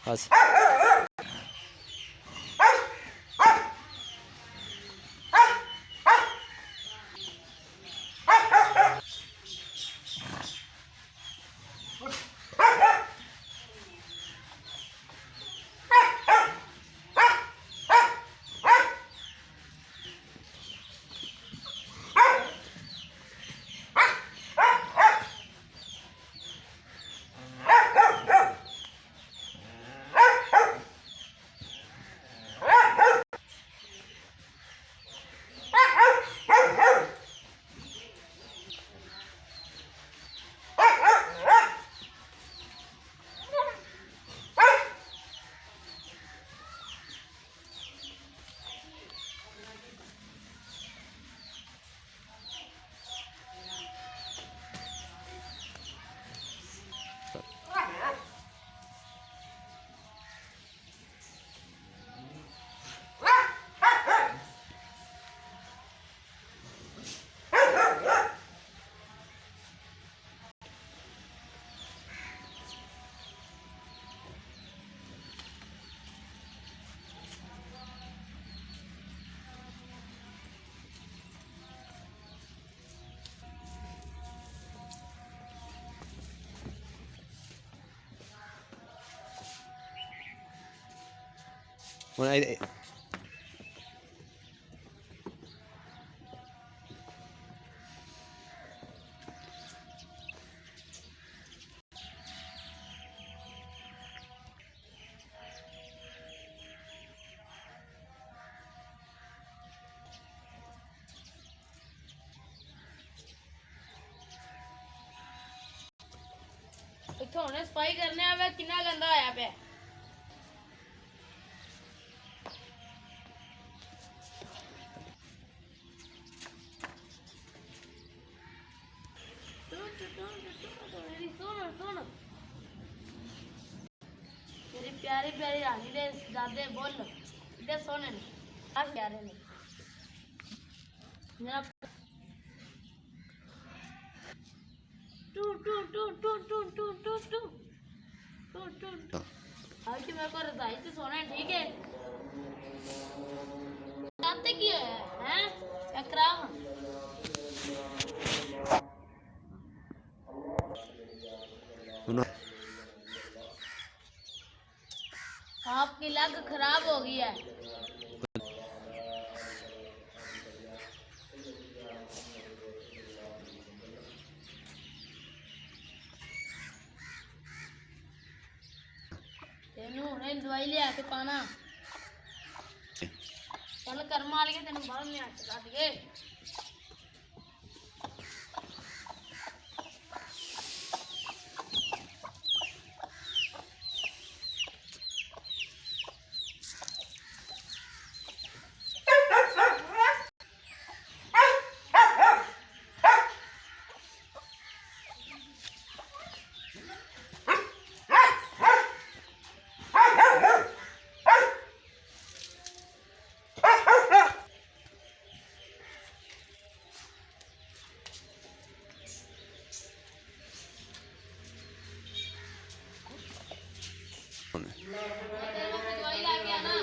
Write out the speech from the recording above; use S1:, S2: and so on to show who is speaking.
S1: बस
S2: इत्थों हुणे सफाई करने आवे किन्ना गंदा होया पे मेरी प्यारी प्यारी रानी दे दादे बोल दे सोने ने आज प्यारे ने मेरा टू टू टू टू टू टू टू टू टू टू आज की मेरे को रजाई से सोना है ठीक है चाहते क्या है चक्रा आपकी लग खराब हो गई है तेनू हुणे दवाई ले आके पाना चल कर मार के तेन बाहर में चला दिए दवाई ला के आना